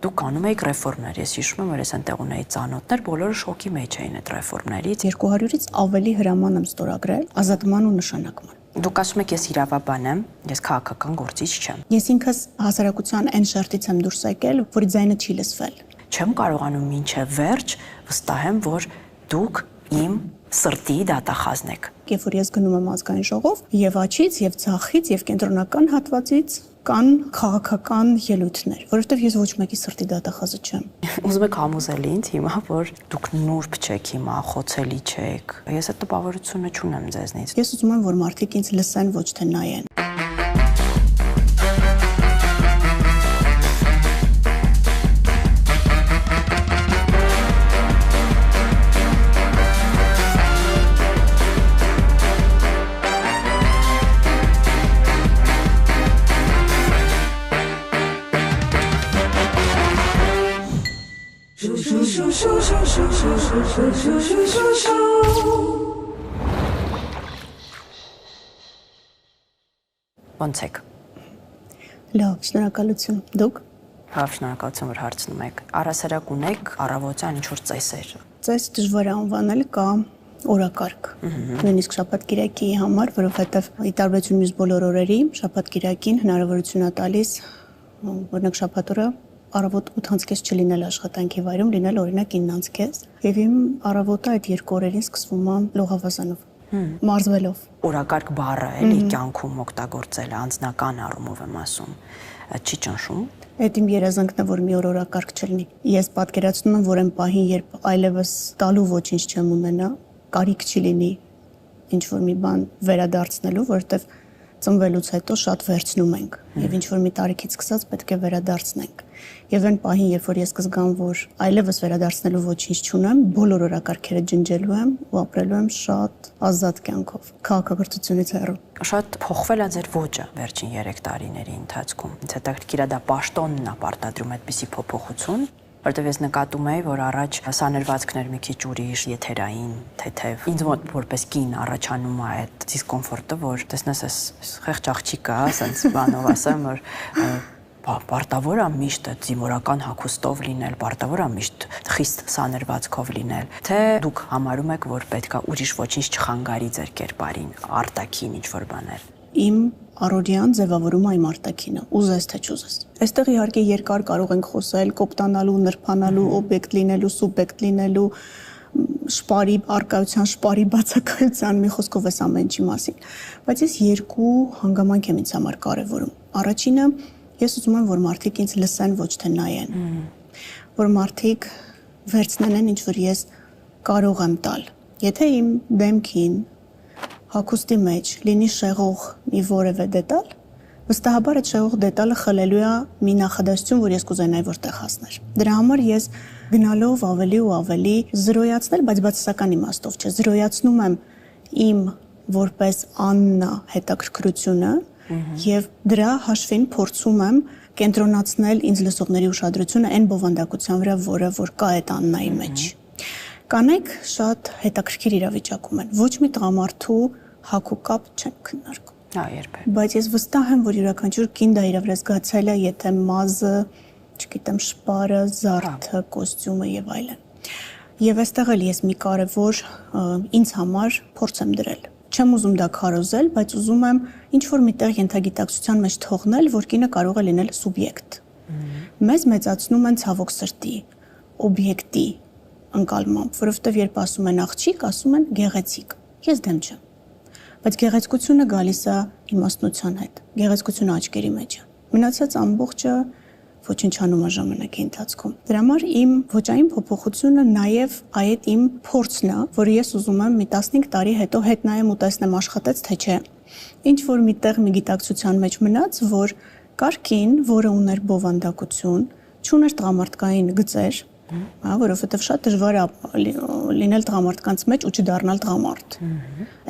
Դուք անում եք ռեֆորմներ, ես հիշում եմ, որ ես այնտեղ ունեի ծանոթներ, բոլորը շոկի մեջ էին այդ ռեֆորմներից։ 200-ից ավելի հրաման եմ ստորագրել ազատման ու նշանակման։ Դուք ասում եք, ես իրավաբան եմ, ես քաղաքական գործիչ չեմ։ Ես ինքս հասարակության այն շերտից եմ դուրս եկել, որի ձայնը չի լսվել։ Չեմ կարողանում մինչև վերջ վստահեմ, որ դուք իմ սրտի դատախազն եք։ Երբ որ ես գնում եմ ազգային ժողով, եւ աչից, եւ ցախից, եւ կենտրոնական հատվածից կան քաղաքական ելույթներ, որովհետեւ ես ոչ մեկի սրտի դատախազը չեմ։ Ուզում եք համոզել ինձ հիմա, որ դուք նուրբ չեք հիմա, խոցելի չեք։ Ես այդ տպավորությունը չունեմ ձեզնից։ Ես ուզում եմ, որ մարդիկ ինձ լսեն, ոչ թե նայեն։ Ոնց եք։ Լավ, շնորհակալություն։ Դուք։ Լավ, շնորհակալություն, որ հարցնում եք։ Առասարակ ունեք առավոտյան ինչ-որ ծեսեր։ Ծես դժվար է անվանել, կա օրակարգ։ Նույնիսկ շաբաթ-կիրակի համար, որովհետև ի տարբերություն մյուս բոլոր օրերի, շաբաթ-կիրակին հնարավորություն է տալիս, օրինակ շաբաթ օրը առավոտ 8:30 չլինել աշխատանքի վայրում, լինել օրինակ 9:30, եւ իմ առավոտը այդ երկու օրերին սկսվում է լողավազանով, մարզվելով։ Օրակարգ բառը էլի կյանքում օգտագործել, անձնական առումով եմ ասում, չի ճնշում։ Այդ իմ երազանքն է, որ մի օր օրակարգ չլինի։ Ես պատկերացնում եմ, որ այն պահին, երբ այլևս տալու ոչինչ չեմ ունենա, կարիք չի լինի ինչ որ մի բան վերադարձնելու, որովհետև ծնվելուց հետո շատ վերցնում ենք եւ ինչ որ մի տարիքից սկսած պետք է վերադարձնենք։ Եվ այն պահին, երբ որ ես կզգամ, որ այլևս վերադարձնելու ոչինչ չունեմ, բոլոր օրակարգերը ջնջելու եմ ու ապրելու եմ շատ ազատ կյանքով, քաղաքակրթությունից հեռու։ Շատ փոխվել է ձեր ոճը վերջին 3 տարիների ընթացքում։ Ինձ հետաքրքիր է դա պաշտոնն է պարտադրում այդպիսի փոփոխություն, որտեղ ես նկատում էի, որ առաջ սաներվածքներ մի քիչ ուրիշ, եթերային, թեթև։ Ինձ մոտ որպես կին առաջանում է այդ դիսկոմֆորտը, որ տեսնես այս խեղճ աղջիկը, ասենց բանով ասեմ, որ պարտավոր է միշտ զինվորական հագուստով լինել, պարտավոր է միշտ խիստ սաներվածքով լինել, թե դուք համարում եք, որ պետքա ուրիշ ոչինչ չխանգարի ձեր կերպարին, արտաքին ինչ-որ բաներ։ Իմ առօրյան ձևավորում այն արտաքինը, ուզես թե չուզես։ Այստեղ իհարկե երկար կարող ենք խոսել կոպտանալու, նրբանալու, օբյեկտ լինելու, սուբյեկտ լինելու, շպարի արկայության, շպարի բացակայության, մի խոսքով էս ամեն ինչի մասին։ Բայց ես երկու հանգամանք եմ ինձ համար կարևորում։ Առաջինը, ես ուզում եմ, որ մարդիկ ինձ լսեն, ոչ թե նայեն։ Որ մարդիկ վերցնեն ինչ որ ես կարող եմ տալ։ Եթե իմ դեմքին հագուստի մեջ լինի շեղող մի որևէ դետալ, վստահաբար այդ շեղող դետալը խլելու է մի նախադասություն, որ ես կուզենայի որտեղ հասներ։ Դրա համար ես գնալով ավելի ու ավելի զրոյացնել, բայց բացասական իմաստով չէ, զրոյացնում եմ իմ որպես Աննա հետաքրքրությունը եւ դրա հաշվին փորձում եմ կենտրոնացնել ինձ լսողների ուշադրությունը այն բովանդակության վրա, որը որ կա այդ Աննայի մեջ։ Կանայք շատ հետաքրքիր իրավիճակում են։ Ոչ մի տղամարդու հագուկապ չեն քննարկում։ Հա, երբեք։ Բայց ես վստահ եմ, որ յուրաքանչյուր կին դա իր վրա զգացել է, եթե մազը, չգիտեմ, շպարը, զարդը, կոստյումը եւ այլն։ Եվ այստեղ էլ ես մի կարևոր ինձ համար փորձ եմ դրել։ Չեմ ուզում դա քարոզել, բայց ուզում եմ ինչ որ միտեղ ենթագիտակցության մեջ թողնել, որ կինը կարող է լինել սուբյեկտ։ Մեզ մեծացնում են ցավոք սրտի, օբյեկտի ընկալմամբ, որովհետև երբ ասում են աղջիկ, ասում են գեղեցիկ։ Ես դեմ չեմ։ Բայց գեղեցկությունը գալիս է իմաստնության հետ։ Գեղեցկությունը աչքերի մեջ է։ Մնացած ամբողջը ոչնչանում է ժամանակի ընթացքում։ Դրա համար իմ ոճային փոփոխությունը նաև այդ իմ փորձն է, որը ես ուզում եմ մի 15 տարի հետո հետ նայեմ ու տեսնեմ աշխատեց թե չէ։ Ինչ որ միտեղ մի գիտակցության մեջ մնաց, որ կարգին, որը ուներ բովանդակություն, չուներ տղամարդկային գծեր, հա, որովհետև շատ դժվար է լինել տղամարդկանց մեջ ու չդառնալ տղամարդ։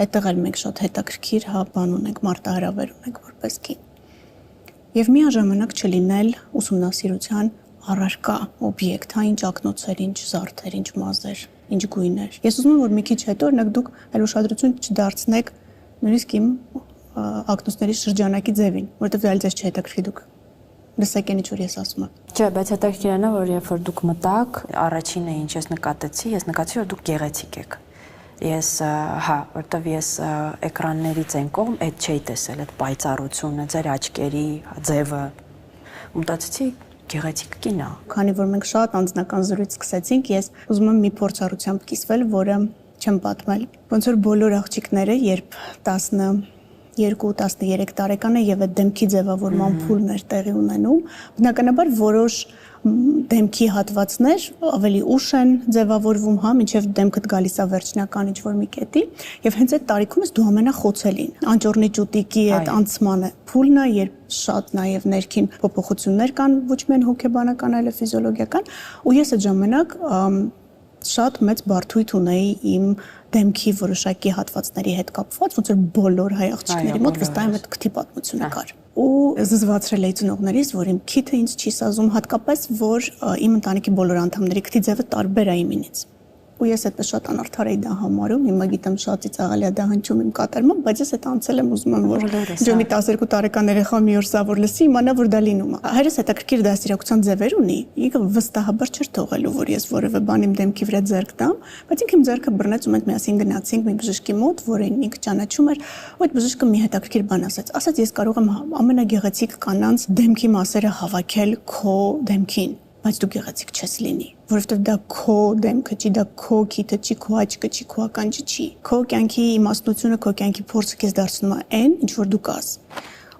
Այդտեղ էլ մենք շատ հետաքրքիր հա բան ունենք, մարտահրավեր ունենք որպես կին։ Եվ միաժամանակ չլինել ուսումնասիրության առարկա օբյեկտ, հա, ինչ ակնոցեր, ինչ զարդեր, ինչ մազեր, ինչ գույներ։ Ես ուզում եմ, որ մի քիչ հետո օրինակ դուք այլ ուշադրություն չդարձնեք նույնիսկ իմ ակնոցների շրջանակի ձևին, որովհետև դա այլ ձեզ չհետաքրքրի, դուք լսեք ինչ որ ես ասում եմ։ Չէ, բայց հետաքրքիրն է, որ երբ որ դուք մտաք, առաջինը ինչ ես նկատեցի, որ դուք գեղեցիկ եք։ Ես, որտեվ ես էկրաններից այն կողմ այդ չէի տեսել, այդ պայծառությունը, ձեր աչքերի ձևը։ Մտածեցի գեղեցիկ կին է։ Քանի որ մենք շատ անձնական զրույց սկսեցինք, ես ուզում եմ մի փորձառությամբ կիսվել, որը չեմ պատմել։ Ոնց որ բոլոր աղջիկները, երբ 12-13 տարեկան է եւ այդ դեմքի ձևավորման փուլն էր տեղի ունենում, բնականաբար որոշ դեմքի հատվածներ ավելի ուշ են ձևավորվում, մինչև դեմքդ գալիս է վերջնական ինչ-որ մի կետի, եւ հենց այդ տարիքում ես դու ամենախոցելին։ Անճոռնի ճուտիկի այդ անցմանը փուլն է, երբ շատ նաեւ ներքին փոփոխություններ կան, ոչ միայն հոգեբանական, այլև ֆիզիոլոգիական, ու ես այդ ժամանակ շատ մեծ բարդույթ ունեի իմ դեմքի որոշակի հատվածների հետ կապված, ոնց որ բոլոր հայ աղջիկների մոտ վստահ եմ այդ քթի պատմությունը կար։ Ու զզվացրել էի ծնողներիս, որ իմ քիթը ինձ չի սազում, հատկապես որ իմ ընտանիքի բոլոր անդամների քթի ձևը տարբեր է իմինից։ Ու ես այդպես շատ անարդար էի դա համարում, հիմա գիտեմ շատ ծիծաղալի է դա հնչում իմ կատարմամբ, բայց ես այդ անցել եմ, ուզում եմ որ ջոմի 12 տարեկան երեխա մի օր սա որ լսի, իմանա որ դա լինում է։ Հայրս հետաքրքիր դաստիարակության ձևեր ունի, ինքը վստահաբար չէր թողելու, որ ես որևէ բան իմ դեմքի վրա ձեռք տամ, բայց ինքը իմ ձեռքը բռնեց ու մենք միասին գնացինք մի բժշկի մոտ, որին ինքը ճանաչում էր, ու այդ բժիշկը մի հետաքրքիր բան ասաց, ես կարող եմ ամենագեղեցիկ կանանց դեմքի մասերը հավաքել քո դեմքին, բայց դու գեղեցիկ չես լինի, որովհետև դա քո դեմքը չի, դա քո քիթը չի, քո աչքը չի, քո ականջը չի։ Քո կյանքի իմաստությունը, քո կյանքի փորձը քեզ դարձնում է այն, ինչ որ դու կաս։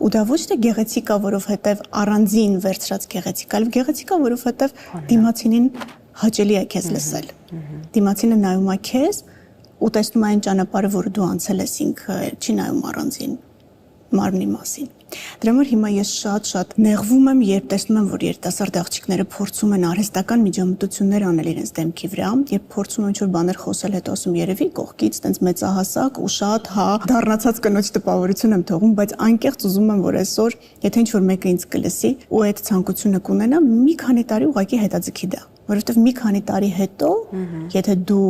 Ու դա ոչ թե գեղեցիկ է, որովհետև առանձին վերցրած գեղեցիկ, այլ գեղեցիկ է, որովհետև դիմացինին հաճելի է քեզ լսել։ Դիմացինը նայում է քեզ ու տեսնում է այն ճանապարհը, որը դու անցել ես, ինքը չի նայում առանձին մարմնի մասին։ Դրա համար հիմա ես շատ նեղվում եմ, երբ տեսնում եմ, որ երիտասարդ աղջիկները փորձում են արհեստական միջամտություններ անել իրենց դեմքի վրա, երբ փորձում են ինչ-որ բաներ խոսել, հետո ասում երևի կողքից տենց մեծահասակ ու շատ դառնացած կնոջ տպավորություն եմ թողում, բայց անկեղծ ուզում եմ, որ այսօր, եթե ինչ-որ մեկը ինձ կլսի ու այդ ցանկությունը կունենա, մի քանի տարի ուղղակի հետաձգի դա, որովհետև մի քանի տարի հետո, եթե դու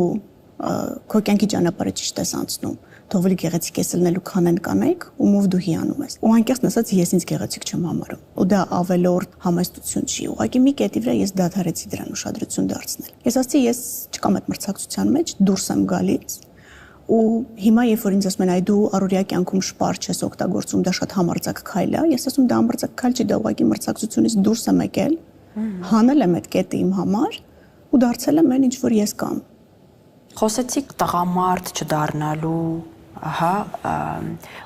քո կյանքի ճանապարհը ճիշտ ես անցնում, թողվելի գեղեցիկ ես լինելու քանեն կանայք, ումով դու հիանում ես։ Ու անկեղծ ասած ես ինձ գեղեցիկ չեմ համարում։ Ու դա ավելորդ համեստություն չի։ Ուղղակի մի կետի վրա ես դադարեցի դրան ուշադրություն դարձնել։ Ես ասացի, ես չկամ այդ մրցակցության մեջ, դուրս եմ գալիս։ Ու հիմա երբ որ ինձ ասում են, այ դու առօրյա կյանքում շպար չես օգտագործում, դա շատ համարձակ քայլ է, ես ասում դա համարձակ քայլ չի, դա ուղղակի մրցակցությունից դուրս եմ եկել, հանել եմ այդ կետը իմ համար ու դարձել եմ այն, ինչ որ ես կամ։ Խոսեցիք տղամարդ չդառնալու,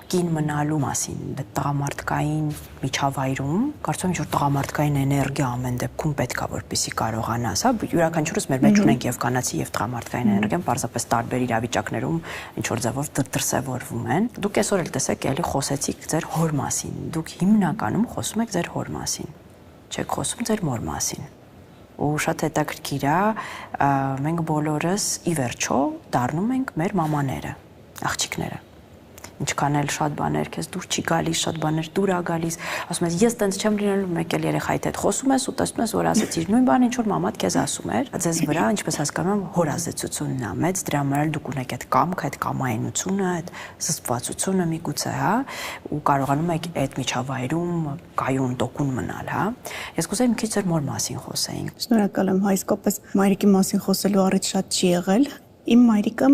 կին մնալու մասին, տղամարդկային միջավայրում, կարծում եմ, որ տղամարդկային էներգիա ամեն դեպքում պետք է որպեսզի կարողանաս, յուրաքանչյուրս մեր մեջ ունենք եւ կանացի եւ տղամարդկային էներգիան, պարզապես տարբեր իրավիճակներում ինչ որ ձևով դրսևորվում են։ Դուք այսօր էլ տեսեք, էլի խոսեցիք ձեր հոր մասին, դուք հիմնականում խոսում եք ձեր հոր մասին, չեք խոսում ձեր մոր մասին։ Ու շատ հետաքրքիր է, մենք բոլորս ի վերջո դառնում ենք մեր մամաները, աղջիկները։ Ինչքան էլ շատ բաներ քեզ դուր չի գալիս, շատ բաներ դուր է գալիս, ասում ես ես տենց չեմ լինելու, մեկ էլ երեխայիդ հետ խոսում ես ու տեսնում ես, որ ասեցիր նույն բանը, ինչ որ մամադ քեզ ասում էր, ձեզ վրա, ինչպես հասկանում եմ, հորազդեցությունն է մեծ, դրա համար էլ դուք ունեք այդ կամքը, այդ կամայնությունը, այդ զսպվածությունը միգուցե, ու կարողանում եք այդ միջավայրում կայուն տոկուն մնալ, Ես կուզեի մի քիչ ձեր մոր մասին խոսեինք։ Շնորհակալ եմ, իսկապես մայրիկի մասին խոսելու առիթ շատ չի եղել։ Իմ մայրիկը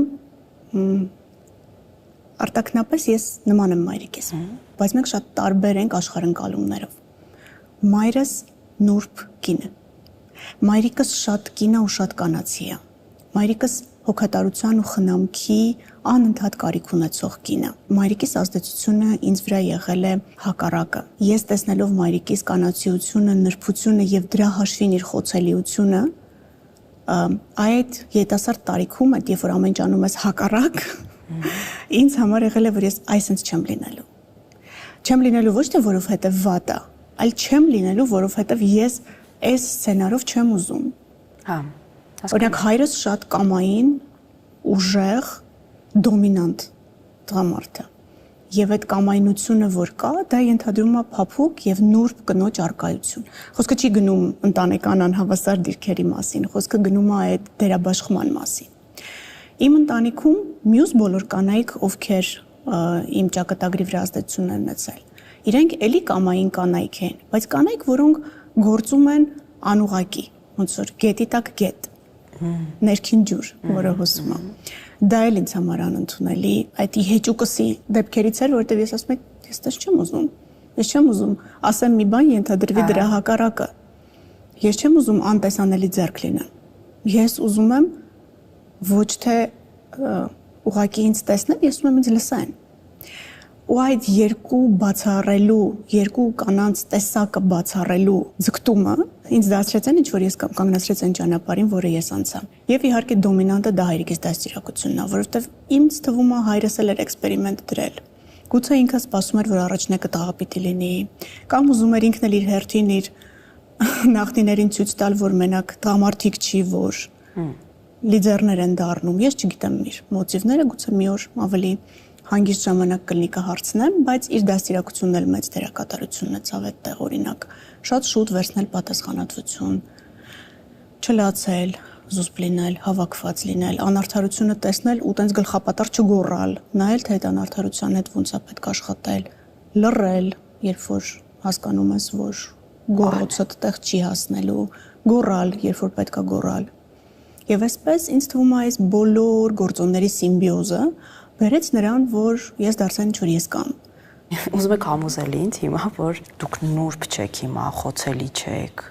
արտաքնապես ես նման եմ մայրիկիս, բայց մենք շատ տարբեր ենք աշխարհընկալումներով։ Մայրս նուրբ կին է։ Մայրիկս շատ կին է ու շատ կանացի է։ Մայրիկս հոգատարության ու խնամքի անընդհատ կարիք ունեցող կին է։ Մայրիկիս ազդեցությունը ինձ վրա եղել է հակառակը։ Ես տեսնելով մայրիկիս կանացիությունը, նրբությունը եւ դրա հաշվին իր խոցելիությունը, այդ երիտասարդ տարիքում, երբ որ ամեն ինչ անում ես հակառակ, ինձ համար եղել է, որ ես այսինչ չեմ լինելու։ Չեմ լինելու ոչ թե որովհետև վատ է, այլ չեմ լինելու, որովհետև ես այս սցենարով չեմ ուզում։ Օրինակ հայրս շատ կամային, ուժեղ, դոմինանտ տղամարդ է։ Եվ այդ կամայնությունը, որ կա, դա ենթադրում է փափուկ եւ նուրբ կնոջ արկայություն։ Խոսքը չի գնում ընտանեկան անհավասար դիրքերի մասին, խոսքը գնում է այդ դերաբաշխման մասին։ Իմ ընտանիքում մյուս բոլոր կանայք, ովքեր իմ ճակատագրի վրա ազդեցություն են ունեցել, իրենք էլի կամային կանայք են, բայց կանայք, որոնք գործում են անուղակի, ոնց որ գետի տակ գետ, ներքին ջուր, որը հոսում է։ Դա էլ ինձ համար անընդունելի, այդ հեճուկսի դեպքերից էր, որովհետև ես ասում եմ, ես դες չեմ ուզում։ Ես չեմ ուզում ասեմ մի բան, ենթադրվի դրա հակառակը։ Ես չեմ ուզում անտեսանելի ձեռք լինեմ։ Ես ուզում եմ ոչ թե ուղղակի ինձ տեսնել, ես ուզում եմ ինձ լսեն։ Ու այդ երկու բացառելու, երկու կանանց տեսակը բացառելու ձգտումը ինձ դարձրեց այն, ինչ որ ես կանգնացրեց այն ճանապարհին, որը ես անցա։ Եվ իհարկե դոմինանտը դա հայրիկիս դաստիարակությունն է, որովհետև ինձ թվում է հայրս էլ էր էքսպերիմենտ դրել։ Գուցե ինքը սպասում էր, որ առաջնեկը տղա պիտի լինի, կամ ուզում էր ինքն էլ իր հերթին իր նախնիներին ցույց տալ, որ մենակ տղամարդիկ չի, որ լիդերներ են դառնում։ Ես չգիտեմ իր մոտիվները, գուցե մի օր ավելի հանգիստ ժամանակ կլինի կհարցնեմ, բայց իր դաստիարակությունն էլ մեծ դերակատարություն ունեցավ այդտեղ, օրինակ, շատ շուտ վերցնել պատասխանատվություն, չլացել, զուսպ լինել, հավաքված լինել, անարդարությունը տեսնել ու տենց գլխապատառ չգոռալ, նայել թե այդ անարդարության հետ ոնց է պետք աշխատել, լռել, երբ որ հասկանում ես, որ գոռոցը տեղ չի հասնելու, գոռալ, երբ որ պետք է գոռալ։ Եվ այսպես ինձ թվում է այս բոլոր գործոնների սիմբիոզը բերեց նրան, որ ես դարձա ինչ որ ես կամ։ Ուզում եք համոզել ինձ հիմա, որ դուք նուրբ չեք հիմա, խոցելի չեք։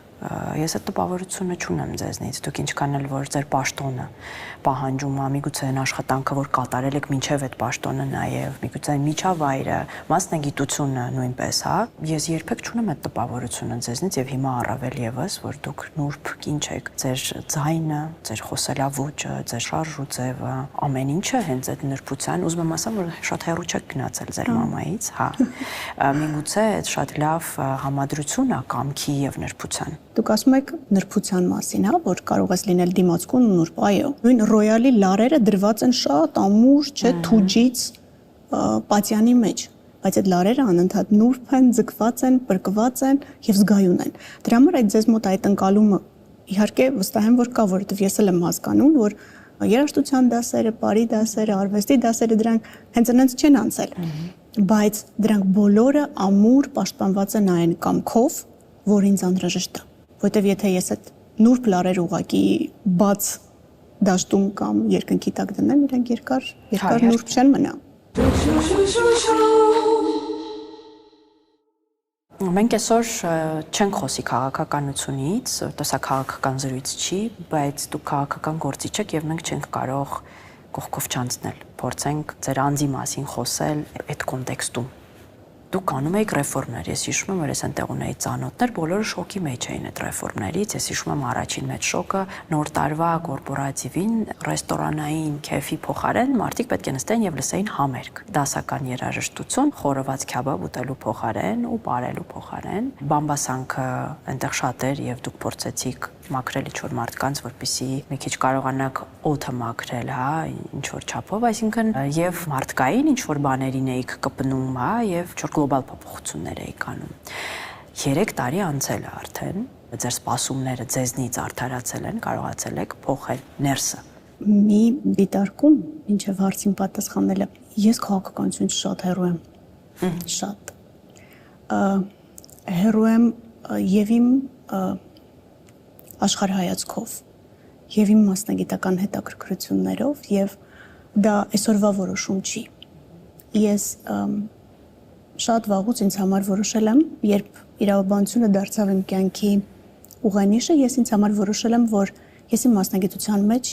Ես այդ տպավորությունը չունեմ ձեզնից, դուք ինչքան էլ որ ձեր պաշտոնը պահանջում է, միգուցե այն աշխատանքը, որ կատարել եք մինչև այդ պաշտոնը նաև, միգուցե միջավայրը, մասնագիտությունը նույնպես, հա, ես երբեք չունեմ այդ տպավորությունը ձեզնից եւ հիմա առավել եւս, որ դուք նուրբ կին չեք, ձեր ձայնը, ձեր խոսելավոճը, ձեր շարժու ձևը, ամեն ինչը հենց այդ նրբության, ուզում եմ ասեմ, որ շատ հեռու չեք գնացել ձեր մամայից, հա, միգուցե այդ շատ լավ համադրություն է կամքի եւ նրբության։ Դուք ասում եք նրբության մասին, հա, որ կարող ես լինել դիմացկուն ու նուրբ, այո։ Նույն ռոյալի լարերը դրված են շատ ամուր, չէ, թուջից պատյանի մեջ, բայց այդ լարերը անընդհատ նուրբ են, ձգված են, պրկված են եւ զգայուն են։ Դրա համար այդ ձեզ մոտ այդ ընկալումը իհարկե վստահ եմ, որ կա, որովհետեւ ես էլ եմ հասկանում, որ երաժշտության դասերը, պարի դասերը, արվեստի դասերը դրանք հենց այնց չեն անցել, բայց դրանք բոլորը ամուր պաշտպանված են այն կամքով, որ ինձ անհրաժեշտ է։ Որտեվ եթե ես այդ նուրբ լարեր ուղակի բաց դաշտում կամ երկնքի տակ դնեմ, իրենք երկար նուրբ չեն մնա։ Մենք այսօր չենք խոսի քաղաքականությունից, որտեղ սա քաղաքական զրույց չի, բայց դուք քաղաքական գործիչ եք եւ մենք չենք կարող կողքով չանցնել։ Փորձենք ձեր անձի մասին խոսել այդ կոնտեքստում։ Դուք անում եք ռեֆորմներ, ես հիշում եմ, որ ես այնտեղ ունեի ծանոթներ, բոլորը շոկի մեջ էին այդ ռեֆորմներից, ես հիշում եմ առաջին մեծ շոկը նոր տարվա կորպորատիվին ռեստորանային քեֆի փոխարեն մարդիկ պետք է նստեին եւ լսեին համերգ, դասական երաժշտություն, խորոված քյաբաբ ուտելու փոխարեն ու բարելու փոխարեն, բամբասանքը այնտեղ շատ էր եւ դուք փորձեցիք մաքրել ինչ-որ մարդկանց, որպեսզի մի քիչ կարողանաք օդը մաքրել, հա, ինչ-որ չափով, այսինքն եւ մարդկային ինչ-որ բաներին էիք կպնում, հա, եւ ինչ-որ գլոբալ փոփոխություններ էիք անում։ 3 տարի անցել է արդեն, ձեր սպասումները ձեզնից արդարացել են, կարողացել եք փոխել ներսը։ Մի դիտարկում, ինչեւ հարցին պատասխանելը, ես քաղաքականությունից շատ հեռու եմ։ Շատ։ Հեռու եմ եւ իմ աշխարհայացքով եւ իմ մասնագիտական հետաքրքրություններով եւ դա այսօրվա որոշում չի։ Ես շատ վաղուց ինձ համար որոշել եմ, երբ իրավաբանությունը դարձավ իմ կյանքի ուղենիշը, ես ինձ համար որոշել եմ, որ ես իմ մասնագիտության մեջ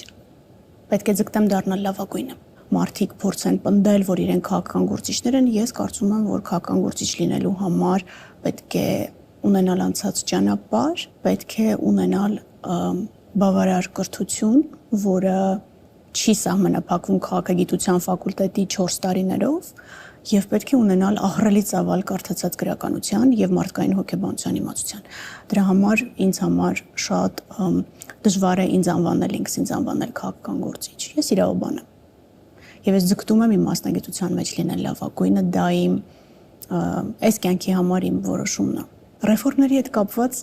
պետք է ձգտեմ դառնալ լավագույնը։ Մարդիկ փորձեն պնդել, որ իրենք քաղաքական գործիչներ են, ես կարծում եմ, որ քաղաքական գործիչ լինելու համար պետք է ունենալ անցած ճանապարհ, պետք է ունենալ բավարար կրթություն, որը չի սահմանափակվում քաղաքագիտության ֆակուլտետի 4 տարիներով, եւ պետք է ունենալ ահռելի ծավալ կարդացած գրականության եւ մարդկային հոգեբանության իմացության։ Դրա համար ինձ համար շատ դժվար է ինձ անվանել քաղաքական գործիչ։ Ես իրավաբան եմ։ Եվ ես ձգտում եմ իմ մասնագիտության մեջ լինել լավագույնը, դա իմ այս կյանքի համար իմ որոշումն է։ Ռեֆորմների հետ կապված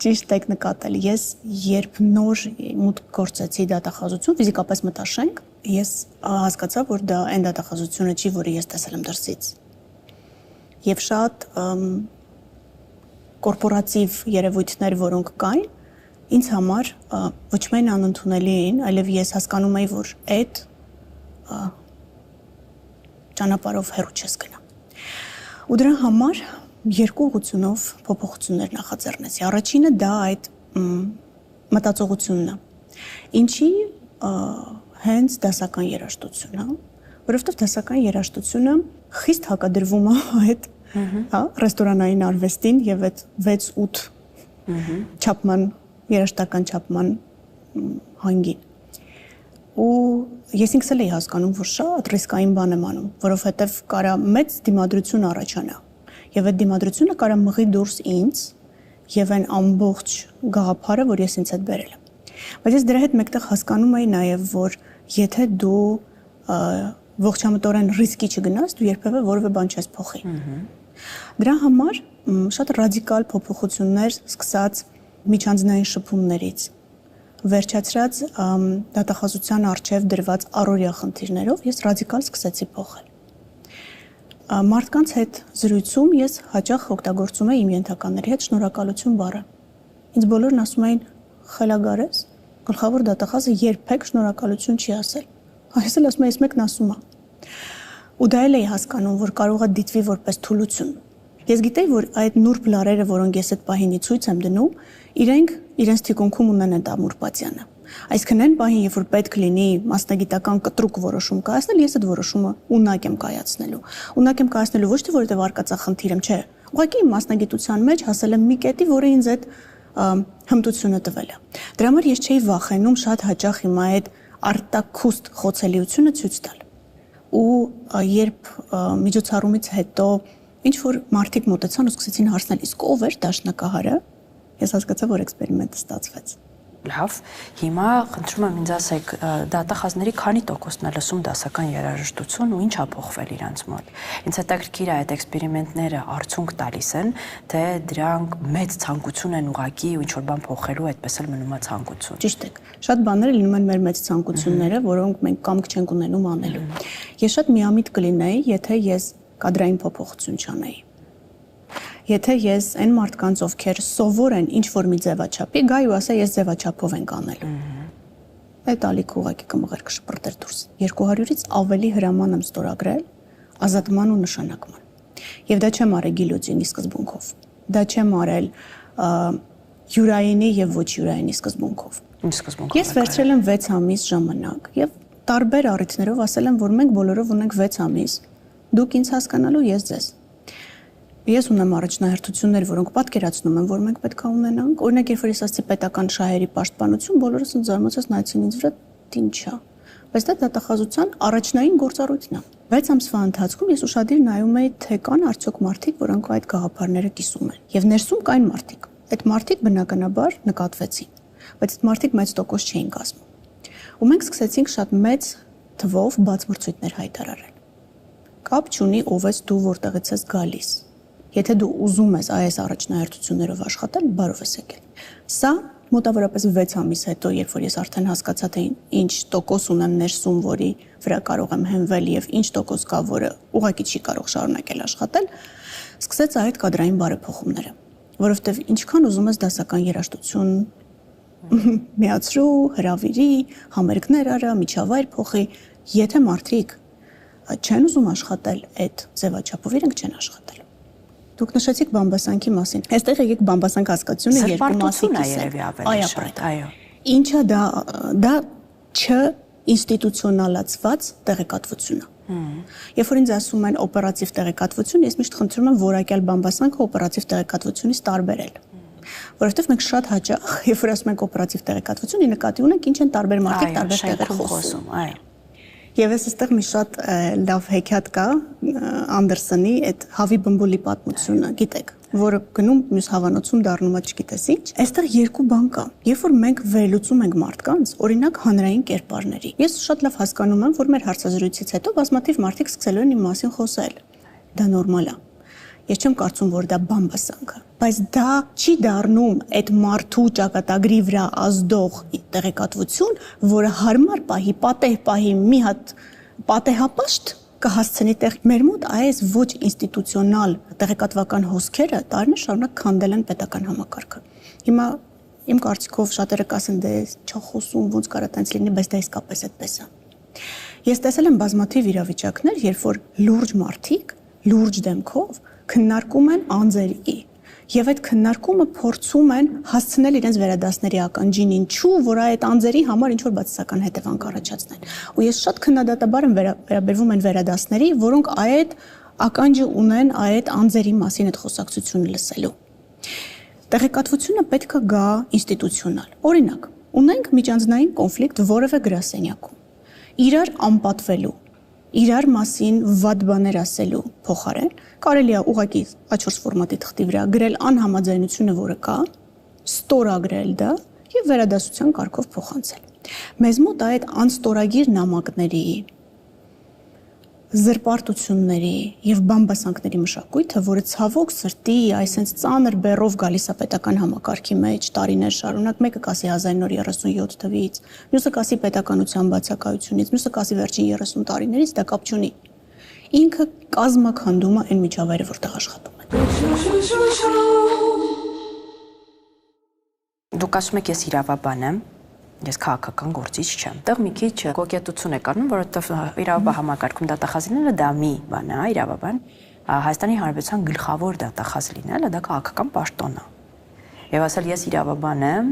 ճիշտ եք նկատել, ես երբ նոր մուտք գործեցի դատախազություն, ֆիզիկապես մտա շենք, ես հասկացա, որ դա այն դատախազությունը չի, որը ես տեսել եմ դրսից։ եւ շատ կորպորատիվ երևույթներ, որոնք կային, ինձ համար ոչ միայն անընդունելի էին, այլև ես հասկանում էի, որ այդ ճանապարհով հեռու չես գնա։ Ու դրա համար երկու ուղղությունով փոփոխություններ նախաձեռնեցի։ Առաջինը դա այդ մտածողությունն է։ Ինչի հենց դասական երաժշտությունն է, որովհետև դասական երաժշտությունը խիստ հակադրվում է այդ ռեստորանային արվեստին եւ այդ 6-8 չափման երաժշտական չափման հանգին։ Ու ես ինքս էլ էի հասկանում, որ շատ ռիսկային բան եմ անում, որովհետև կարա մեծ դիմադրություն առաջանա եւ այդ դիմադրությունը կարա մղի դուրս ինձ եւ այն ամբողջ գաղափարը, որ ես ինձ հետ բերել եմ։ Բայց ես դրա հետ մեկտեղ հասկանում էի նաեւ, որ եթե դու ողջամտորեն ռիսկի չգնաս, դու երբևէ որևէ բան չես փոխի։ Դրա համար շատ ռադիկալ փոփոխություններ սկսած միջանձնային շփումներից, վերջացրած դատախազության առջև դրված առօրյա խնդիրներով ես ռադիկալ սկսեցի փոխել։ Մարդկանց հետ զրույցում ես հաճախ օգտագործում եմ իմ ենթականների հետ շնորհակալություն բառը։ Ինձ բոլորն ասում էին խելագար ես, գլխավոր դատախազը երբեք շնորհակալություն չի ասել։ Այս էլ ասում եմ, ես մեկն ասում եմ։ Ու դա էլ էի հասկանում, որ կարող է դիտվի որպես թուլություն։ Ես գիտեի, որ այդ նուրբ լարերը, որոնք ես այդ պահին ցույց եմ դնում, իրենց թիկունքում ունեն այդ ամուր պատյանը։ Այսինքն այն պահին, երբ որ պետք լինի մասնագիտական կտրուկ որոշում կայացնել, ես այդ որոշումը ունակ եմ կայացնելու։ Ունակ եմ կայացնելու ոչ թե որովհետև արկածախնդիր եմ, չէ։ Ուղղակի իմ մասնագիտության մեջ հասել եմ մի կետի, որը ինձ այդ հմտությունը տվել է։ Դրա համար ես չէի վախենում շատ հաճախ հիմա այդ արտակուստ խոցելիությունը ցույց տալ։ Ու երբ միջոցառումից հետո ինչ որ մարդիկ մոտեցան ու սկսեցին հարցնել, իսկ ով էր դաշնակահարը, ես հասկացա, որ էքսպերիմենտը ստացվեց։ Լավ, հիմա խնդրում եմ ինձ ասեք, դատախազների քանի տոկոսն է լսում դասական երաժշտություն ու ինչ ա փոխվել իրանց մոտ։ Ինձ հետաքրքիր է այդ էքսպերիմենտները արդյունք տալիս են, թե դրանք մեծ ցանկություն են ուղակի ու ինչ որ բան փոխելու, այդպես էլ մնում է ցանկություն։ Ճիշտ է։ Շատ բաներ լինում են մեր մեծ ցանկությունները, որոնք մենք կամք չենք ունենում անելու։ Ես շատ միամիտ կլինեի, եթե ես կադրային փոփոխություն չանեի։ Եթե ես այն մարդկանց, ովքեր սովոր են ինչ-որ մի ձևաչափի, գայի ու ասա, ես ձևաչափով ենք անելու։ Այդ ալիքը ուղղակի կմղեր կշպրտեր դուրս։ 200-ից ավելի հրաման եմ ստորագրել ազատման ու նշանակման։ Եվ դա չեմ արել գիլյոտինի սկզբունքով։ Դա չեմ արել յուրայինի եւ ոչ յուրայինի սկզբունքով։ Ինչ սկզբունքով։ Ես վերցրել եմ 6 ամիս ժամանակ եւ տարբեր առիթներով ասել եմ, որ մենք բոլորով ունենք 6 ամիս։ Դուք ինձ հասկանալու, ես ձեզ։ Ես ունեմ առաջնահերթություններ, որոնք պատկերացնում են, որ մենք պետք է ունենանք։ Օրինակ, երբ որ ես ասացի պետական շահերի պաշտպանություն, բոլորս ինձ զարմացած նայեցին ինձ վրա, ինչ է։ Բայց դա դատախազության առաջնային գործառույթն է։ 6 ամսվա ընթացքում ես ուշադիր նայում էի, թե կան արդյոք մարդիկ, որոնք այդ գաղափարները կիսում են։ Եվ ներսում կային մարդիկ։ Այդ մարդիկ բնականաբար նկատվեցին, բայց այդ մարդիկ մեծ տոկոս չէին կազմում։ Ու մենք սկսեցինք շատ մեծ թվով բացմրցույթներ հայտարարել։ Կապ չունի ով ես դու, որտեղից ես գալիս։ Եթե դու ուզում ես այս առաջնահերթություններով աշխատել, բարով ես եկել։ Սա մոտավորապես 6 ամիս հետո, երբ որ ես արդեն հասկացա, թե ինչ տոկոս ունեմ ներսում, որի վրա կարող եմ հենվել եւ ինչ տոկոս կա, որը ուղղակի չի կարող շարունակել աշխատել, սկսեց այդ կադրային բարեփոխումները, որովհետեւ ինչքան ուզում ես դասական երաժշտություն միացրու, հրավիրի, համերգներ արա, միջավայր փոխի, եթե մարդիկ չեն ուզում աշխատել այդ ձևաչափով, իրենք չեն աշխատել։ Դուք նշեցիք բամբասանքի մասին։ Այստեղ եկեք բամբասանք հասկացությունը երկու մասի կիսել։ Այո։ Ինչա դա չինստիտուցիոնալացված տեղեկատվություն է։ Երբ որ ինձ ասում են օպերատիվ տեղեկատվություն, ես միշտ խնդրում եմ որակյալ բամբասանքը օպերատիվ տեղեկատվությունից տարբերել։ Որովհետև մենք շատ հաճախ, երբ որ ասում ենք օպերատիվ տեղեկատվություն, ի նկատի ունենք ինչ են տարբեր մարդիկ տարբեր տեղեր խոսում։ Այո։ Եվ այստեղ մի շատ լավ հեքիաթ կա Անդերսոնի այդ հավի բմբուլի պատմությունը, գիտեք, որը գնում մյուս հավանոցում դառնում է չգիտես ինչ։ Այստեղ երկու բան կա։ Երբ որ մենք վերլուծում ենք մարդկանց, օրինակ հանրային կերպարների, ես շատ լավ հասկանում եմ, որ մեր հարցազրույցից հետո բազմաթիվ մարդիկ սկսելու են իմ մասին խոսել։ Դա նորմալ է։ Ես չեմ կարծում, որ դա բամբասանք է, բայց դա չի դառնում այդ մարդու ճակատագրի վրա ազդող տեղեկատվություն, որը հարմար պահի, պատեհ պահի մի հատ պատեհապաշտ կհասցնի տեղ մեր մոտ այս ոչ ինստիտուցիոնալ տեղեկատվական հոսքերը տարիներ շարունակ քանդել են պետական համակարգը։ Հիմա իմ կարծիքով շատերը կասեն դե չխոսում ոնց կարա տենց լինի, բայց դա իսկապես այդպես է։ Ես տեսել եմ բազմաթիվ իրավիճակներ, երբ որ լուրջ մարդիկ, լուրջ դեմքով քննարկում են անձերի եւ այդ քննարկումը փորձում են հասցնել իրենց վերադասների ականջին ինչու, որ այդ անձերի համար ինչ որ բացասական հետևանք առաջացնեն։ Ու ես շատ քննադատաբար եմ վերաբերվում են վերադասների, որոնք այդ ականջը ունեն այդ անձերի մասին այդ խոսակցությունը լսելու։ Տեղեկատվությունը պետք է գա ինստիտուցիոնալ։ Օրինակ, ունենք միջանձնային կոնֆլիկտ որևէ գրասենյակում։ Իրար անպատվելու, իրար մասին վատ բաներ ասելու փոխարեն կարելի է ուղղակի A4 ֆորմատի թղթի վրա գրել անհամաձայնությունը, որը կա, ստորագրել դա եւ վերադասության կարգով փոխանցել։ Մեզ մոտ այդ անստորագիր նամակների, զրպարտությունների եւ բամբասանքների մշակույթը, որը ցավոք սրտի այսենց ծանր բեռով գալիս է պետական համակարգի մեջ տարիներ շարունակ, մեկը կասի 1937 թվից, մյուսը կասի պետականության բացակայությունից, մյուսը կասի վերջին 30 տարիներից, դա կապ չունի։ Ինքը կազմաքանդում է այն միջավայրը, որտեղ աշխատում են։ Դուք ասում եք, ես իրավաբան եմ, ես քաղաքական գործիչ չեմ։ Այդտեղ մի քիչ կոկետություն է կանում, որովհետև իրավաբան համակարգում դատախազ լինելը դա մի բան է, իրավաբան Հայաստանի Հանրապետության գլխավոր դատախազ լինելը դա քաղաքական պաշտոն է։ Եվ ասել ես իրավաբան եմ,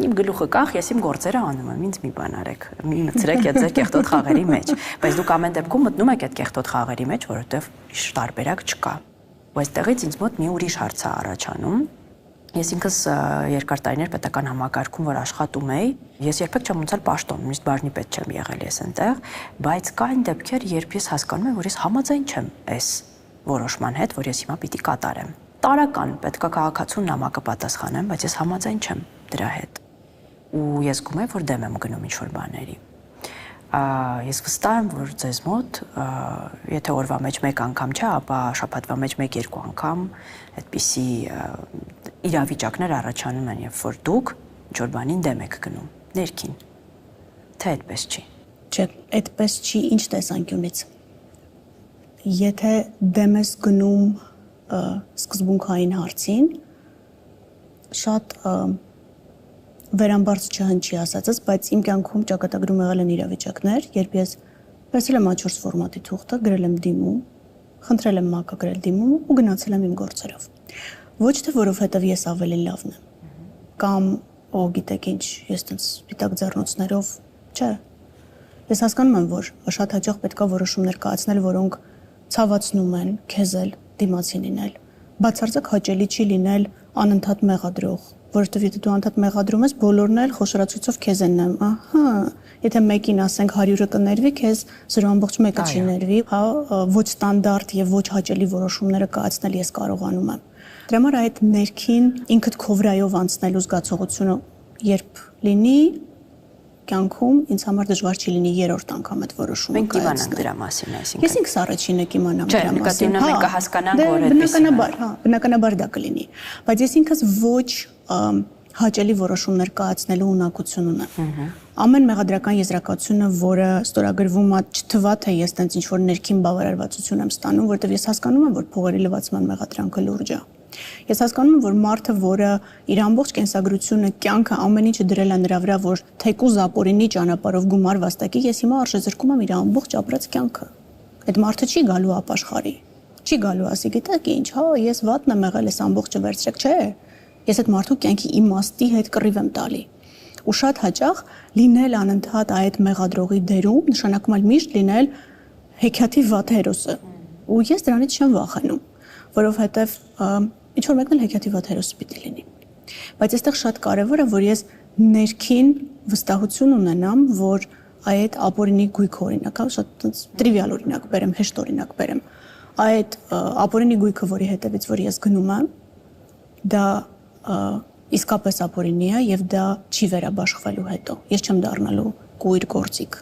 իմ գլուխը կախ, ես իմ գործերը անում եմ, ինձ մի բան արեք, մի մտցրեք այդ ձեր կեղտոտ խաղերի մեջ, բայց դուք ամեն դեպքում մտնում եք այդ կեղտոտ խաղերի մեջ, որովհետև տարբերակ չկա։ Ու այստեղից ինձ մոտ մի ուրիշ հարց է առաջանում։ Ես ինքս երկար տարիներ պետական համակարգում որ աշխատում էի, ես երբեք չեմ ունեցել պաշտոն, նույնիսկ բաժնի պետ չեմ եղել ես այնտեղ, բայց կային դեպքեր, երբ ես հասկանում եմ, որ ես համաձայն չեմ այս որոշման հետ, որ ես հիմա պիտի կատարեմ։ Տարական պետք է քաղաքացու նամակը պատասխանեմ, բայց ես համաձայն չեմ դրա հետ։ Ու ես զգում եմ, որ դեմ եմ գնում ինչ-որ բաների։ Ես վստահ եմ, որ ձեզ մոտ, եթե օրվա մեջ մեկ անգամ չէ, ապա շաբաթվա մեջ 1-2 անգամ այդպիսի իրավիճակներ առաջանում են, երբ որ դուք ինչ-որ բանին դեմ եք գնում, ներքին, թե այդպես չի։ Չէ, այդպես չի, ինչ տեսանկյունից։ Եթե դեմ ես գնում սկզբունքային հարցին, շատ վերամբարձ չհնչի ասածս, բայց իմ կյանքում ճակատագրում եղել են իրավիճակներ, երբ ես վերցրել եմ A4 ֆորմատի թուղթը, գրել եմ դիմում, խնդրել եմ ՄԱԿ-ը գրել դիմում ու գնացել եմ իմ գործերով։ Ոչ թե որովհետև ես ավելի լավն եմ, կամ գիտեք ինչ, ես տենց սպիտակ ձեռնոցներով, չէ։ Ես հասկանում եմ, որ շատ հաճախ պետք է որոշումներ կայացնել, որոնք ցավացնում են քեզ էլ դիմացին լինել։ Բացարձակ հաճելի չի լինել անընդհատ մեղադրող, որովհետև եթե դու անընդհատ մեղադրում ես, բոլորն էլ խոշորացուցով քեզ են նայում, ահա, եթե մեկին ասենք 100-ը կներվի, քեզ 0.1-ը չի ներվի, հա, ոչ ստանդարտ եւ ոչ հաճելի որոշումները կայացնել ես կարողանում եմ։ Դրա համար այդ ներքին ինքդ քո վրայով անցնելու զգացողությունը երբ լինի, կյանքում ինձ համար դժվար չի լինի երրորդ անգամ այդ որոշումը կայացնել։ Մենք կիմանանք դրա մասին, այսինքն։ Ես ինքս առաջինը կիմանամ դրա մասին։ Չէ, նկատի մենք կհասկանանք, որ այդպես է։ Բնականաբար դա կլինի, բայց ես ինքս ոչ հաճելի որոշումներ կայացնելու ունակություն ունեմ։ Ամեն մեղադրական եզրակացությունը, որը ստորագրվում է, չթվա թե ես տենց ինչ-որ ներքին բավարարվածություն եմ ստանում, որովհետև ես հասկանում եմ, որ փողերի լվացման մեղադրանքը լուրջ է։ Ես հասկանում եմ, որ մարդը, որը իր ամբողջ կենսագրությունը, կյանքը ամեն ինչը դրել է նրա վրա, որ թեկուզ ապօրինի ճանապարհով գումար վաստակի, ես հիմա արժեզրկում եմ իր ամբողջ ապրած կյանքը։ Այդ մարդը չի գալու ապաշխարի։ Չի գալու ասի, գիտեք ինչ, հա, ես վատն եմ եղել, ես ամբողջը վերցրեք, չէ։ Ես այդ մարդու կյանքի իմաստի հետ կռիվ եմ տալի։ Ու շատ հաճախ լինել անընդհատ այդ մեղադրողի դերում նշանակում է միշտ լինել հեքիաթի վատ հերոսը։ Ու ես դրանից չեմ վախենում, որովհետև ինչ որ մեկն էլ հեքիաթի վատ հերոսը պիտի լինի։ Բայց այստեղ շատ կարևոր է, որ ես ներքին վստահություն ունենամ, որ այդ ապօրինի գույքը, օրինակ, շատ տրիվիալ օրինակ բերեմ, հեշտ օրինակ բերեմ, այդ ապօրինի գույքը, որի հետևից որ ես գնում եմ, դա իսկապես ապօրինի է եւ դա չի վերաբաշխվելու հետո։ Ես չեմ դառնալու կույր գործիք։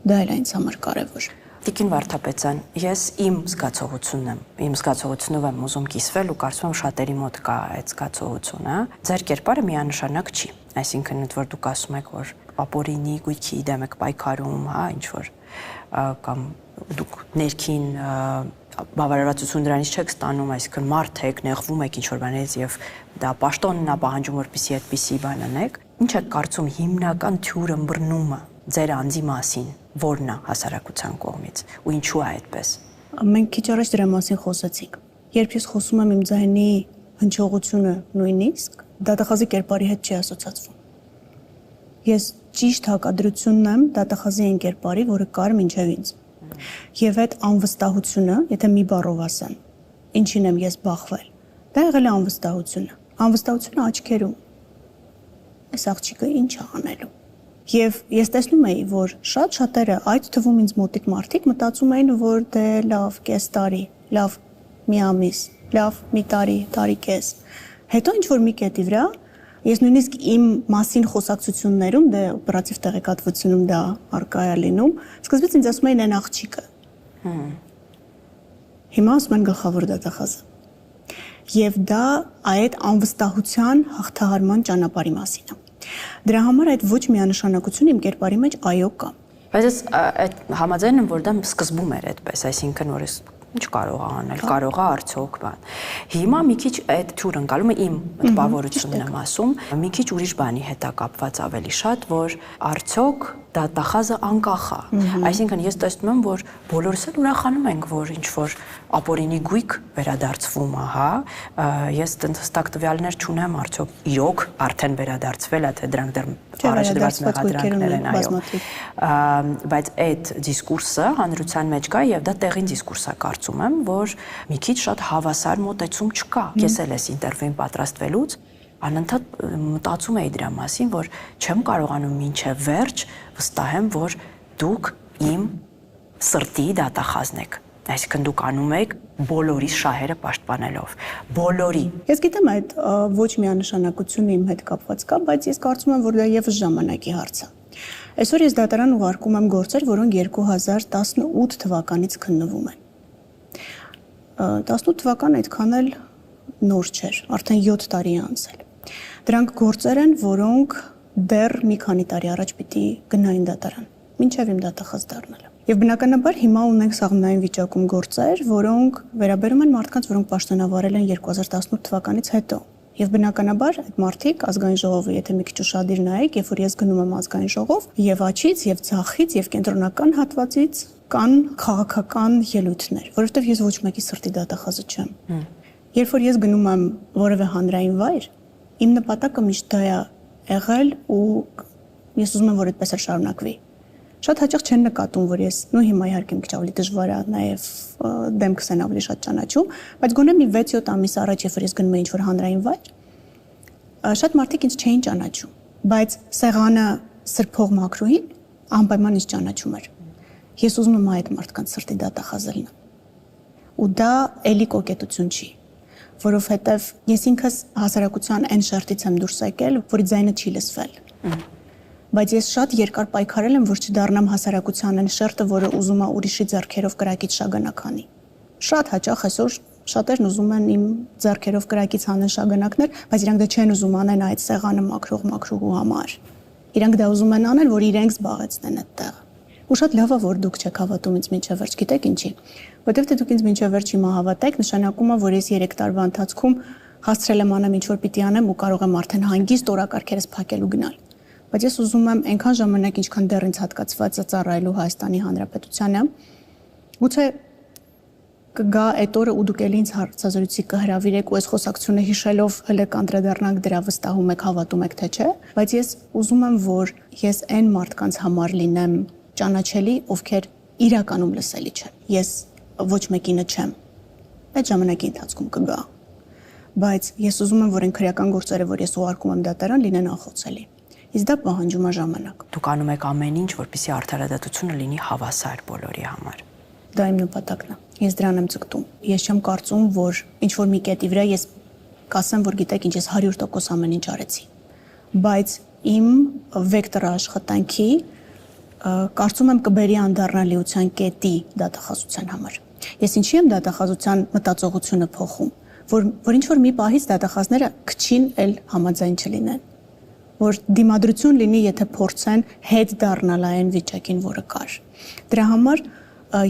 Դա էլ ինձ համար կարևոր։ Տիկին Վարդապետյան, ես իմ զգացողությունով եմ ուզում կիսվել ու կարծում եմ շատերի մոտ կա այդ զգացողությունը։ Ձեր կերպարը միանշանակ չի։ Այսինքն ընդ որ դուք ասում եք, որ ապօրինի գույքի դեմ եք պայքարում, հա, ինչ որ կամ դուք ներքին բավարարվածություն դրանից չեք ստանում, այսինքն մարդ եք, նեղվում եք ինչ որ բաներից եւ դա պաշտոնն է պահանջում, որպեսզի այդպիսի բան անեք։ Ինչ եք կարծում հիմնական թյուրը ըմբռնումը ձեր անձի մասին, որն է հասարակության կողմից ու ինչու է այդպես։ Մենք քիչ առաջ դրա մասին խոսեցինք։ Երբ ես խոսում եմ իմ ձայնի հնչողությունը նույնիսկ, դատախազի կերպարի հետ չի ասոցացվում։ Ես ճիշտ հակադրությունն եմ դատախազի այն կերպարի, որը կար մինչև ինձ։ Եվ այդ անվստահությունը, եթե մի բառով ասեմ, ինչին եմ ես բախվել, դա եղել է անվստահությունը։ Անվստահությունը աչքերում։ Այս աղջիկը ինչ է անելու։ Եվ ես տեսնում էի, որ շատերը, այդ թվում ինձ մոտիկ մարդիկ մտածում էին, որ դե լավ, կես տարի, լավ, մի ամիս, լավ, մի տարի, տարի կես։ Հետո ինչ որ մի կետի վրա, ես նույնիսկ իմ մասին խոսակցություններում, դե օպերատիվ տեղեկատվությունում դա առկա է լինում, սկզբից ինձ ասում էին այն աղջիկը։ Հիմա ասում են գլխավոր դատախազը։ Եվ դա այդ անվստահության հաղթահարման ճանապարհի մասին է։ Դրա համար այդ ոչ միանշանակություն իմ կերպարի մեջ այո կա։ Բայց ես այդ համաձայն եմ, որ դա սկզբում էր այդպես, այսինքն որ ես ինչ կարող է անել, կարող է արդյոք բան։ Հիմա մի քիչ այդ թյուր ընկալումը իմ տպավորությունն եմ ասում, մի քիչ ուրիշ բանի հետ է կապված ավելի շատ, որ արդյոք դատախազը անկախ է։ Այսինքն ես տեսնում եմ, որ բոլորս էլ ուրախանում ենք, որ ինչ որ ապօրինի գույք վերադարձվում է, հա։ Ես հստակ տվյալներ չունեմ, արդյոք իրոք արդեն վերադարձվել է, թե դրանք դեռ առաջադրված մեղադրանքներ են, այո։ Բայց այդ դիսկուրսը հանրության մեջ կա եւ դա տեղին դիսկուրս է, կարծում եմ, որ մի քիչ շատ հավասար մոտեցում չկա։ Ես էլ այս ինտերվյուին պատրաստվելուց անընդհատ մտածում էի դրա մասին, որ չեմ կարողանում մինչև վերջ վստահեմ, որ դուք իմ սրտի դատախազն եք։ Այսինքն դուք անում եք բոլորի շահերը պաշտպանելով, բոլորի։ Ես գիտեմ այդ ոչ միանշանակությունը իմ հետ կապված կա, բայց ես կարծում եմ, որ դա եւս ժամանակի հարց է։ Այսօր ես դատարան ուղարկում եմ գործեր, որոնք 2018 թվականից քննվում են։ 18 թվականը այդքան էլ նոր չէր, արդեն 7 տարի է անցել։ Դրանք գործեր են, որոնք դեռ մի քանի տարի առաջ պիտի գնային դատարան, մինչև իմ դատախազ դառնալը։ Եվ բնականաբար հիմա ունենք սաղմնային վիճակում գործեր, որոնք վերաբերում են մարդկանց, որոնք պաշտոնավարել են 2018 թվականից հետո։ Եվ բնականաբար այդ մարդիկ ազգային ժողովը, եթե մի քիչ ուշադիր նայեք, երբ որ ես գնում եմ ազգային ժողով, եւ աչից, եւ ցախից, եւ կենտրոնական հատվածից կան քաղաքական ելույթներ, որովհետեւ ես ոչ մեկի սրտի դատախազը չեմ։ Երբ որ ես գնում եմ որևէ հանրային վայր, իմ նպատակը միշտ դա է եղել ու ես ուզում եմ, որ այդպես էլ շարունակվի։ Շատ հաճախ չեն նկատում, որ ես, նույն հիմա իհարկե մի քիչ ավելի դժվար է նաև դեմքս են ավելի շատ ճանաչում, բայց գոնե մի 6-7 ամիս առաջ, երբ որ ես գնում էի ինչ-որ հանրային վայր, շատ մարդիկ ինձ չէին ճանաչում, բայց սեղանը սրբող մաքրուհին անպայման ինձ ճանաչում էր։ Ես ուզում եմ այդ մարդկանց սրտի դատախազելն։ Ու դա էլի կոկետություն չի, որովհետև ես ինքս հասարակության այն շերտից եմ դուրս եկել, որի ձայնը չի լսվել։ Բայց ես շատ երկար պայքարել եմ, որ չդառնամ հասարակության այն շերտը, որը ուզում է ուրիշի ձեռքերով կրակից շագանականի։ Շատ հաճախ այսօր շատերն ուզում են իմ ձեռքերով կրակից հանեն շագանակներ, բայց իրանք դա չեն ուզում անեն այդ սեղանը մաքրողու համար։ Իրանք դա ուզում են անել, որ իրենք զբաղեցնեն այդտեղ։ Ու շատ լավ է, որ դուք չեք հավատում ինձ մինչև վերջ, գիտեք ինչի։ Որտեվ թե դուք ինձ մինչև վերջ հիմա հավատեք, նշանակում է, որ ես 3 տարվա ընթացքում հասցրել եմ անեմ ինչ որ պիտի անեմ ու կարող եմ արդեն հանգիստ օրակարգերս փակել ու գնալ։ Բայց ես ուզում եմ այնքան ժամանակ, ինչքան դեռ ինձ հատկացված է ծառայելու Հայաստանի Հանրապետությանը, գուցե կգա այդ օրը ու դուք էլ ինձ հարցազրույցի կհրավիրեք ու այս խոսակցությունը հիշելով հələ կանդրադառնանք դրա վստահում եք, հավատում եք թե չէ, բայց ես ուզում եմ, որ ես այն մարդկանց համար լինեմ ճանաչելի, ովքեր իրականում լսելի չեն։ Ես ոչ մեկինը չեմ։ Այդ ժամանակի ընթացքում կգա։ Բայց ես ուզում եմ, որ այն քրեական գործերը, որ ես ուղարկում եմ դատարան, լինեն անխոցելի։ Իսկ դա պահանջում է ժամանակ։ Դուք անում եք ամեն ինչ, որպեսզի արդարադատությունը լինի հավասար բոլորի համար։ Դա իմ նպատակն է։ Ես դրան եմ ձգտում։ Ես չեմ կարծում, որ ինչ որ մի կետի վրա ես կասեմ, որ գիտեք ինչ, ես 100% ամեն ինչ արեցի։ Բայց իմ վեկտորը աշխատանքի կարծում եմ կբերի անդառնալիության կետի դատախազության համար։ Ես ինչի եմ դատախազության մտածողությունը փոխում, որ ինչ որ մի պահից դատախազները քչին էլ համաձայն չլինեն։ որ դիմադրություն լինի, եթե փորձեն հետ դառնալ այն վիճակին, որը կար։ Դրա համար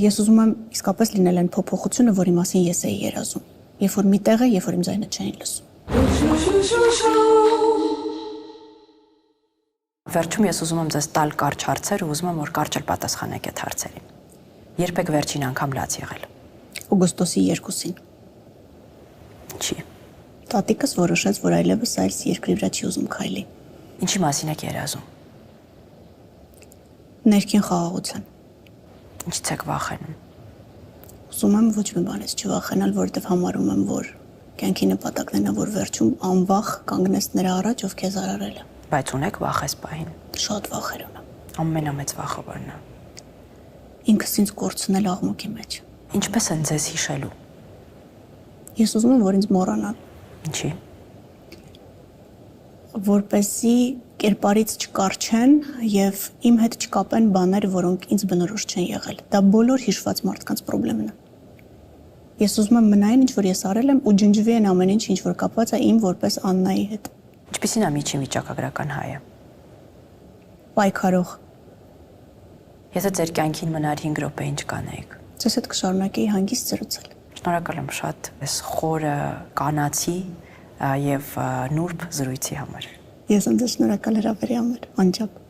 ես ուզում եմ իսկապես լինել այն փոփոխությունը, որի մասին ես էի երազում։ Երբ որ մի տեղ է, երբ որ իմ ձայնը չէին լսում։ Վերջում ես ուզում եմ ձեզ տալ կարճ հարցեր ու ուզում եմ, որ կարճ էլ պատասխանեք այդ հարցերին։ Երբ եք վերջին անգամ լաց եղել։ Օգոստոսի 2-ին։ Ինչի։ Տատիկս որոշեց, որ այլևս այս երկրի վրա չի ուզում քայլի։ Ինչի մասին եք երազում։ Ներքին խաղաղության։ Ինչից եք վախենում։ Ուզում եմ ոչ մի բանից չվախենալ, որովհետև համարում եմ, որ կյանքի նպատակն է, որ վերջում անվախ կանգնես նրա առաջ, ով քեզ արարել է։ Բայց ունեք վախ այս պահին։ Շատ վախեր ունեմ։ Ամենամեծ վախը որն է։ Ինքս ինձ կորցնել աղմուկի մեջ։ Ինչպես են ձեզ հիշելու։ Ես ուզում եմ, որ ինձ մոռանան։ Ինչի։ Որպեսզի կերպարից չկարչեն եւ իմ հետ չկապեն բաներ, որոնք ինձ բնորոշ չեն եղել։ Դա բոլոր հիշված մարդկանց խնդիրն է։ Ես ուզում եմ մնային, ինչ որ ես արել եմ ու ջնջվի այն ամեն ինչ, ինչ որ կապված է իմ որպես Աննայի հետ։ Ինչպիսին է միջին վիճակագրական հայը։ Պայքարող։ Եթե ձեր կյանքին մնար 5 րոպե ինչ կանեիք։ Ձեզ հետ կշարունակեի հանգիստ զրուցել։ Շնորհակալ եմ շատ այս խորը կանացի եւ նուրբ զրույցի համար։ Ես եմ ձեզ շնորհակալ հրավերի համար, անչափ։